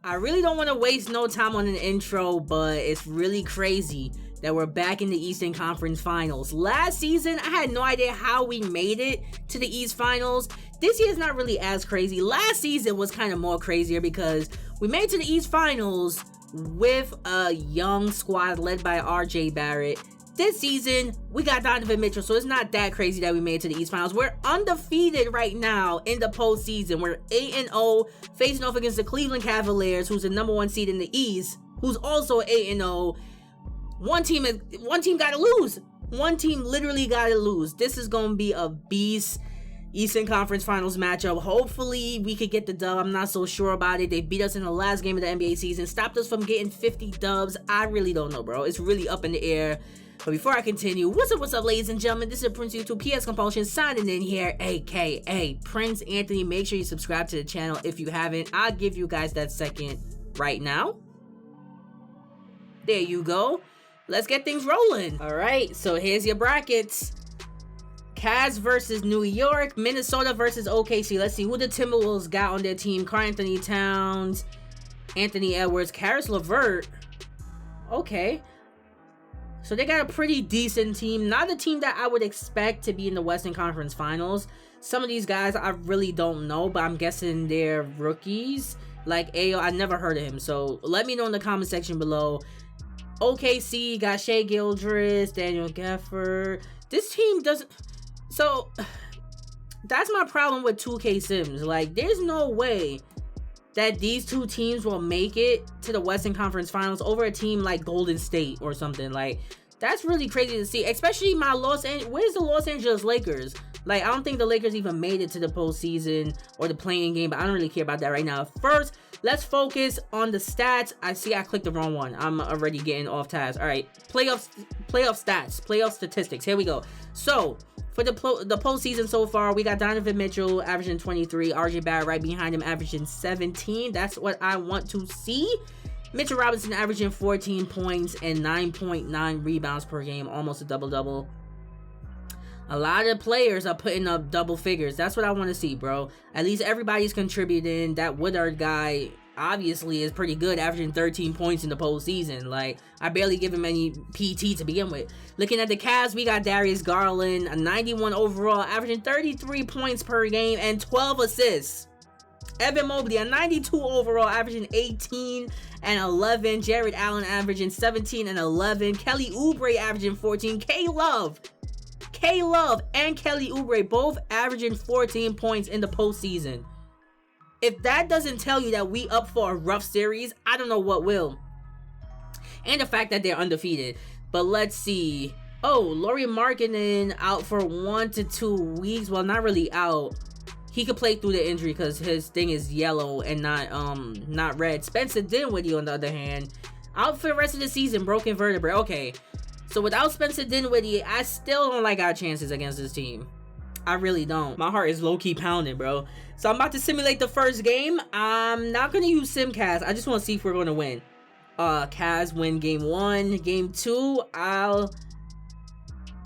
I really don't want to waste no time on an intro, but it's really crazy that we're back in the Eastern Conference Finals. Last season, I had no idea how we made it to the East Finals. This year's not really as crazy. Last season was kind of more crazier because we made it to the East Finals with a young squad led by RJ Barrett. This season, we got Donovan Mitchell, so it's not that crazy that we made it to the East Finals. We're undefeated right now in the postseason. We're 8-0, facing off against the Cleveland Cavaliers, who's the number 1 seed in the East, who's also 8-0. One team got to lose. One team literally got to lose. This is going to be a beast Eastern Conference Finals matchup. Hopefully, we could get the dub. I'm not so sure about it. They beat us in the last game of the NBA season, stopped us from getting 50 dubs. I really don't know, bro. It's really up in the air. But before I continue, what's up, ladies and gentlemen? This is Prince YouTube PS.14 signing in here, aka Prince Anthony. Make sure you subscribe to the channel if you haven't. I'll give you guys that second right now. There you go. Let's get things rolling. All right, so here's your brackets. Cavs versus New York, Minnesota versus OKC. Let's see who the Timberwolves got on their team. Karl-Anthony Towns, Anthony Edwards, Karis LeVert. Okay. So they got a pretty decent team. Not a team that I would expect to be in the Western Conference Finals. Some of these guys I really don't know, but I'm guessing they're rookies. Like Ayo, I never heard of him. So let me know in the comment section below. OKC got Shai Gilgeous, Daniel Gafford. This team doesn't... So that's my problem with 2K Sims. Like, there's no way that these two teams will make it to the Western Conference Finals over a team like Golden State or something. Like, that's really crazy to see, especially my where's the Los Angeles Lakers? Like, I don't think the Lakers even made it to the postseason or the playing game, but I don't really care about that right now. First, let's focus on the stats. I clicked the wrong one. I'm already getting off task. All right, playoff stats, playoff statistics. Here we go. So for the postseason so far, we got Donovan Mitchell averaging 23, RJ Barrett right behind him averaging 17. That's what I want to see. Mitchell Robinson averaging 14 points and 9.9 rebounds per game, almost a double-double. A lot of players are putting up double figures. That's what I want to see, bro. At least everybody's contributing. That Woodard guy obviously is pretty good, averaging 13 points in the postseason. Like, I barely give him any PT to begin with. Looking at the Cavs, we got Darius Garland, a 91 overall, averaging 33 points per game and 12 assists. Evan Mobley, a 92 overall, averaging 18 and 11. Jared Allen averaging 17 and 11. Kelly Oubre averaging 14. K-Love and Kelly Oubre both averaging 14 points in the postseason. If that doesn't tell you that we up for a rough series, I don't know what will. And the fact that they're undefeated. But let's see. Oh, Lauri Markkanen out for 1 to 2 weeks. Well, not really out. He could play through the injury because his thing is yellow and not red. Spencer Dinwiddie, on the other hand, out for the rest of the season, broken vertebrae. Okay, so without Spencer Dinwiddie, I still don't like our chances against this team. I really don't. My heart is low-key pounding, bro. So I'm about to simulate the first game. I'm not going to use SimCast. I just want to see if we're going to win. Cavs win game 1. Game 2,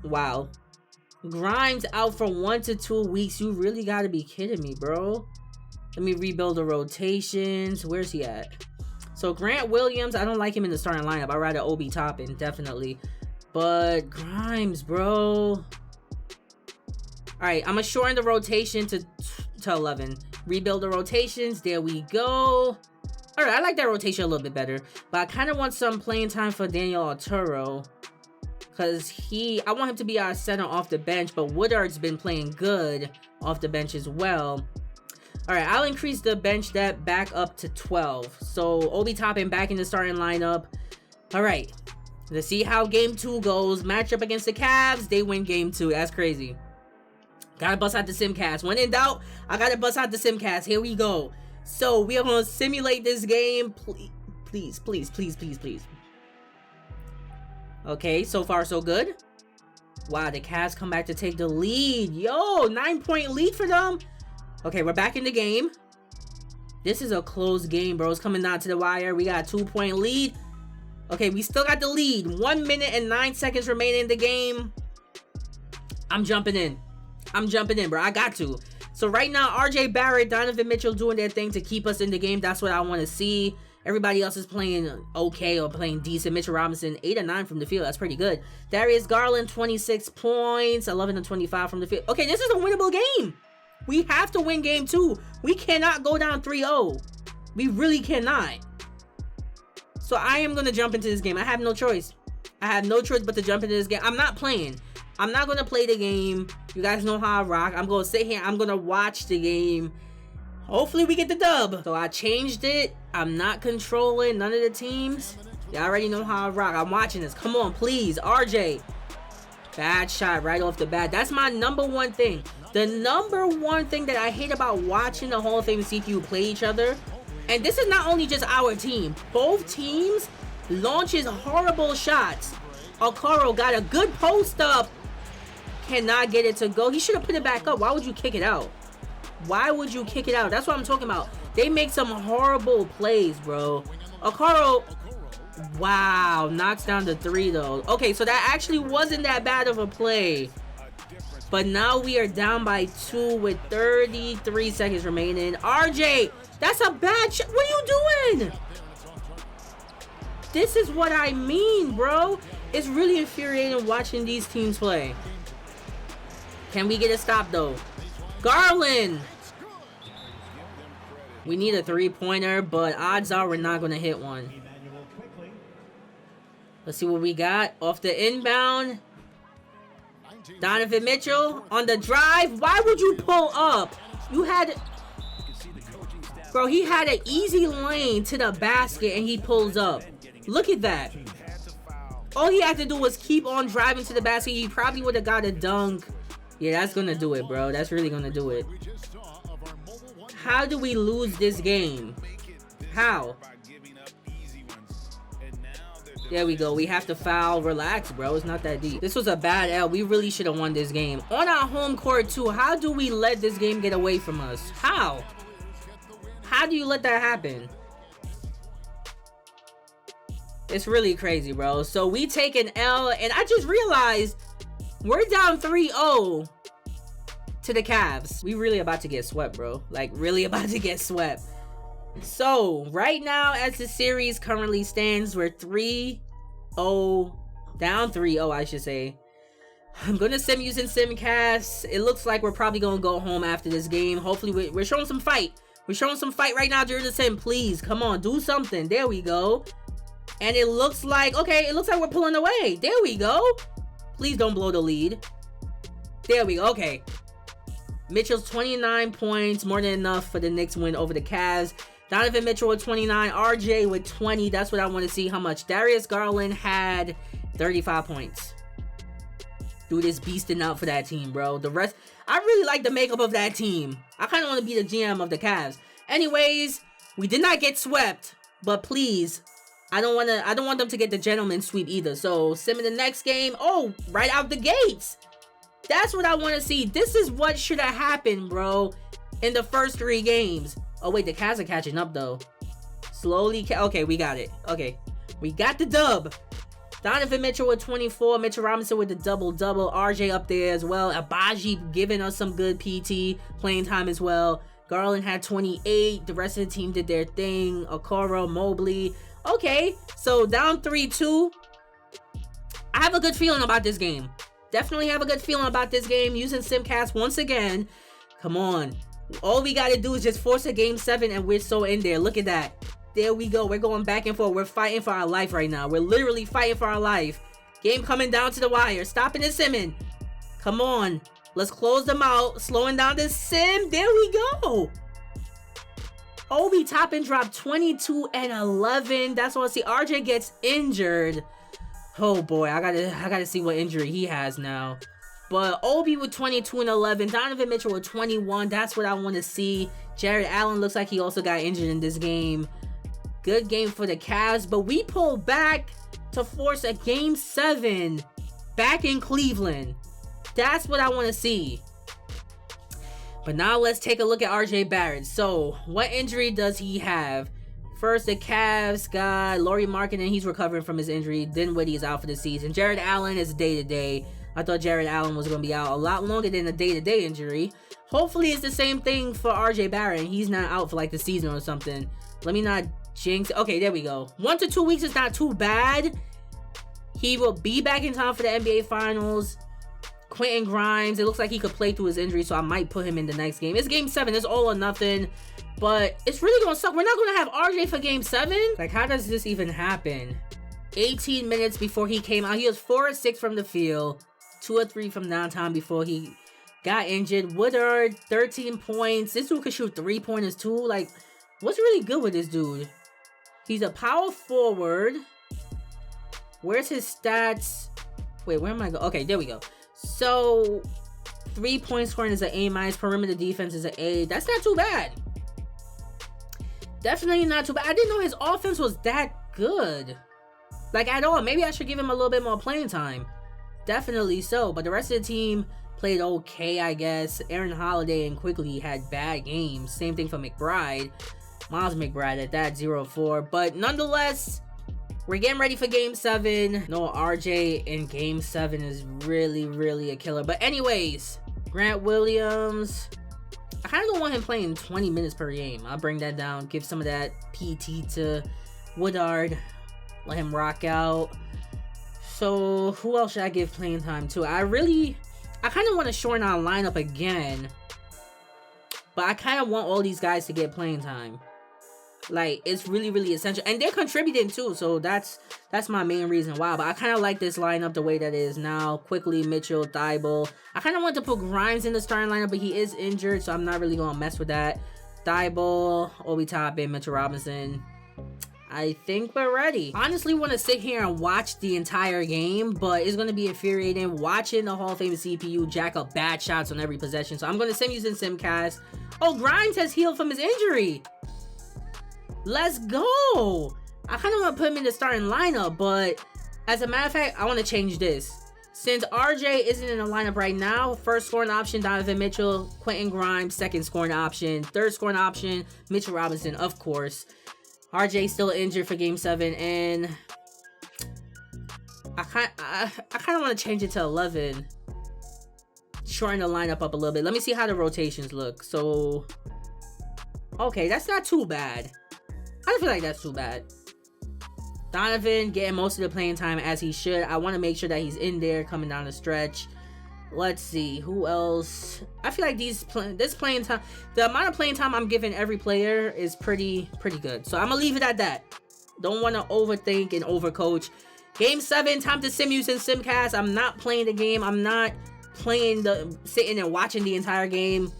wow. Grimes out for 1 to 2 weeks. You really gotta be kidding me, bro. Let me rebuild the rotations. Where's he at? So Grant Williams, I don't like him in the starting lineup. I'd rather Obi Toppin, definitely. But Grimes, bro. Alright, I'm gonna shorten the rotation to 11. Rebuild the rotations. There we go. Alright, I like that rotation a little bit better. But I kind of want some playing time for Daniel Arturo. Because I want him to be our center off the bench, but Woodard's been playing good off the bench as well. Alright, I'll increase the bench depth back up to 12. So, Obi Toppin back in the starting lineup. Alright, let's see how game 2 goes. Matchup against the Cavs, they win game 2. That's crazy. Gotta bust out the SimCast. When in doubt, I gotta bust out the SimCast. Here we go. So, we are gonna simulate this game. Please. Okay, so far so good. Wow, the Cavs come back to take the lead. Yo, 9-point lead for them. Okay, we're back in the game. This is a close game, bro. It's coming down to the wire. We got a 2-point lead. Okay, we still got the lead. 1 minute and 9 seconds remaining in the game. I'm jumping in, bro. I got to. So right now, RJ Barrett, Donovan Mitchell doing their thing to keep us in the game. That's what I want to see. Everybody else is playing okay or playing decent. Mitchell Robinson, 8 or 9 from the field. That's pretty good. Darius Garland, 26 points, 11 to 25 from the field. Okay, this is a winnable game. We have to win game 2. We cannot go down 3-0. We really cannot. So I am going to jump into this game. I have no choice. I have no choice but to jump into this game. I'm not playing. I'm not going to play the game. You guys know how I rock. I'm going to sit here. I'm going to watch the game. Hopefully we get the dub. So I changed it. I'm not controlling none of the teams. Y'all already know how I rock. I'm watching this. Come on, please. RJ. Bad shot right off the bat. That's my number one thing. The number one thing that I hate about watching the Hall of Fame CPU play each other. And this is not only just our team. Both teams launches horrible shots. Okoro got a good post up. Cannot get it to go. He should have put it back up. Why would you kick it out? Why would you kick it out? That's what I'm talking about. They make some horrible plays, bro. Okoro, wow, knocks down the 3 though. Okay, so that actually wasn't that bad of a play. But now we are down by 2 with 33 seconds remaining. RJ, that's a bad shot. What are you doing? This is what I mean, bro. It's really infuriating watching these teams play. Can we get a stop though? Garland. We need a 3-pointer, but odds are we're not going to hit one. Let's see what we got. Off the inbound. Donovan Mitchell on the drive. Why would you pull up? You had... Bro, he had an easy lane to the basket and he pulls up. Look at that. All he had to do was keep on driving to the basket. He probably would have got a dunk. Yeah, that's going to do it, bro. That's really going to do it. How do we lose this game? How? There we go. We have to foul. Relax, bro. It's not that deep. This was a bad L. We really should have won this game. On our home court, too. How do we let this game get away from us? How? How do you let that happen? It's really crazy, bro. So we take an L, and I just realized we're down 3-0 to the Cavs. We really about to get swept, bro. Like, really about to get swept. So, right now, as the series currently stands, we're 3-0. Down 3-0, I should say. I'm going to sim using Simcast. It looks like we're probably going to go home after this game. Hopefully, we're showing some fight. We're showing some fight right now during the sim. Please, come on, do something. There we go. And it looks like, okay, it looks like we're pulling away. There we go. Please don't blow the lead. There we go. Okay. Mitchell's 29 points, more than enough for the Knicks win over the Cavs. Donovan Mitchell with 29, RJ with 20. That's what I want to see. How much? Darius Garland had 35 points. Dude is beasting out for that team, bro. The rest, I really like the makeup of that team. I kind of want to be the GM of the Cavs. Anyways, we did not get swept, but please, I don't want them to get the gentleman sweep either. So, sim in the next game. Oh, right out the gates. That's what I want to see. This is what should have happened, bro, in the first 3 games. Oh, wait, the Cavs are catching up, though. Slowly. Okay, we got it. Okay, we got the dub. Donovan Mitchell with 24. Mitchell Robinson with the double-double. RJ up there as well. Abaji giving us some good PT playing time as well. Garland had 28. The rest of the team did their thing. Okoro, Mobley. Okay, so down 3-2. I have a good feeling about this game. Definitely have a good feeling about this game. Using Simcast once again. Come on. All we got to do is just force a game 7 and we're so in there. Look at that. There we go. We're going back and forth. We're fighting for our life right now. We're literally fighting for our life. Game coming down to the wire. Stopping and simming. Come on. Let's close them out. Slowing down the sim. There we go. Obi top and drop 22 and 11. That's what I see. RJ gets injured. Oh boy, I gotta see what injury he has now. But Obi with 22 and 11. Donovan Mitchell with 21. That's what I want to see. Jared Allen looks like he also got injured in this game. Good game for the Cavs. But we pull back to force a game 7 back in Cleveland. That's what I want to see. But now let's take a look at RJ Barrett. So, what injury does he have? First, the Cavs got Lauri Markkanen. He's recovering from his injury. Dinwiddie is out for the season. Jared Allen is day-to-day. I thought Jared Allen was going to be out a lot longer than a day-to-day injury. Hopefully it's the same thing for RJ Barrett. He's not out for like the season or something. Let me not jinx. Okay, there we go. 1 to 2 weeks is not too bad. He will be back in time for the NBA Finals. Quentin Grimes, it looks like he could play through his injury, so I might put him in the next game. It's game 7. It's all or nothing. But it's really going to suck. We're not going to have RJ for game 7? Like, how does this even happen? 18 minutes before he came out. He was 4 or 6 from the field. 2 or 3 from downtown before he got injured. Woodard, 13 points. This dude could shoot 3-pointers too. Like, what's really good with this dude? He's a power forward. Where's his stats? Wait, where am I going? Okay, there we go. So, 3-point scoring is an A-. Perimeter defense is an A. That's not too bad. Definitely not too bad. I didn't know his offense was that good. Like, at all. Maybe I should give him a little bit more playing time. Definitely so. But the rest of the team played okay, I guess. Aaron Holiday and Quickly had bad games. Same thing for McBride. Miles McBride at that, 0-4. But nonetheless, we're getting ready for game 7. No, RJ in game 7 is really, really a killer. But anyways, Grant Williams, I kind of don't want him playing 20 minutes per game. I'll bring that down. Give some of that PT to Woodard. Let him rock out. So, who else should I give playing time to? I kind of want to shorten our lineup again. But I kind of want all these guys to get playing time. Like, it's really, really essential. And they're contributing too, so that's my main reason why. But I kind of like this lineup the way that it is now. Quickly, Mitchell, Thibault. I kind of want to put Grimes in the starting lineup, but he is injured, so I'm not really going to mess with that. Thibault, Obi Toppin, Mitchell Robinson. I think we're ready. Honestly, want to sit here and watch the entire game, but it's going to be infuriating watching the Hall of Fame CPU jack up bad shots on every possession. So I'm going to sim using Simcast. Oh, Grimes has healed from his injury. Let's go. I kind of want to put him in the starting lineup, but as a matter of fact, I want to change this. Since RJ isn't in the lineup right now, first scoring option, Donovan Mitchell, Quentin Grimes, second scoring option, third scoring option, Mitchell Robinson, of course. RJ still injured for game 7, and I kind of want to change it to 11. Shorten the lineup up a little bit. Let me see how the rotations look. So, okay, that's not too bad. I don't feel like that's too bad. Donovan getting most of the playing time as he should. I want to make sure that he's in there coming down the stretch. Let's see, who else? I feel like this playing time, the amount of playing time I'm giving every player is pretty good. So I'm gonna leave it at that. Don't want to overthink and overcoach. Game 7, time to sim using Simcast. I'm not playing the game. I'm not playing sitting and watching the entire game.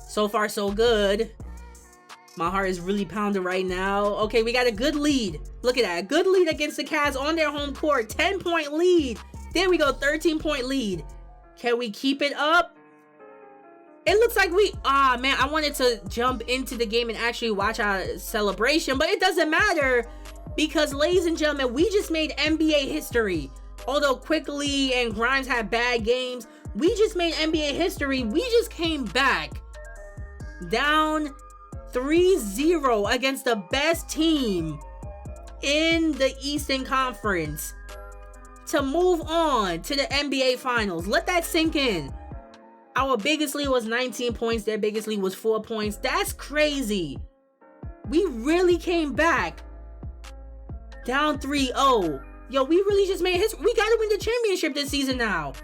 So far, so good. My heart is really pounding right now. Okay, we got a good lead. Look at that. Good lead against the Cavs on their home court. 10-point lead. There we go. 13-point lead. Can we keep it up? It looks like man, I wanted to jump into the game and actually watch our celebration, but it doesn't matter because, ladies and gentlemen, we just made NBA history. Although Quickly and Grimes had bad games, we just made NBA history. We just came back down 3-0 against the best team in the Eastern Conference to move on to the NBA Finals. Let that sink in. Our biggest lead was 19 points. Their biggest lead was 4 points. That's crazy. We really came back down 3-0. Yo, we really just made history. We gotta win the championship this season now.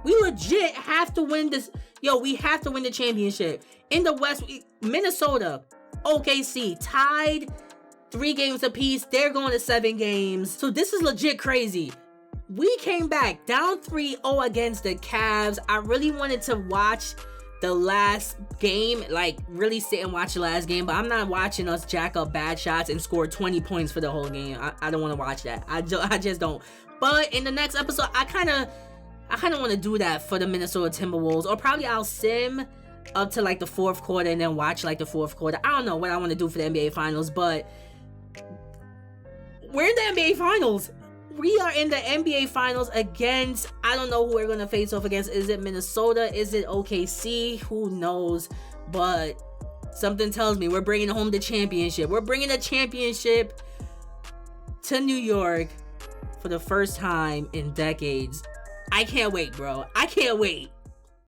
We legit have to win this. Yo, we have to win the championship. In the West, Minnesota, OKC tied 3 games apiece. They're going to 7 games. So this is legit crazy. We came back down 3-0 against the Cavs. I really wanted to watch the last game, like really sit and watch the last game, but I'm not watching us jack up bad shots and score 20 points for the whole game. I don't want to watch that. I just don't. But in the next episode, I kind of want to do that for the Minnesota Timberwolves, or probably I'll sim up to like the 4th quarter and then watch like the 4th quarter. I don't know what I want to do for the NBA Finals, but we're in the NBA Finals. We are in the NBA Finals against, I don't know who we're going to face off against. Is it Minnesota? Is it OKC? Who knows? But something tells me we're bringing home the championship. We're bringing the championship to New York for the first time in decades. I can't wait, bro. I can't wait.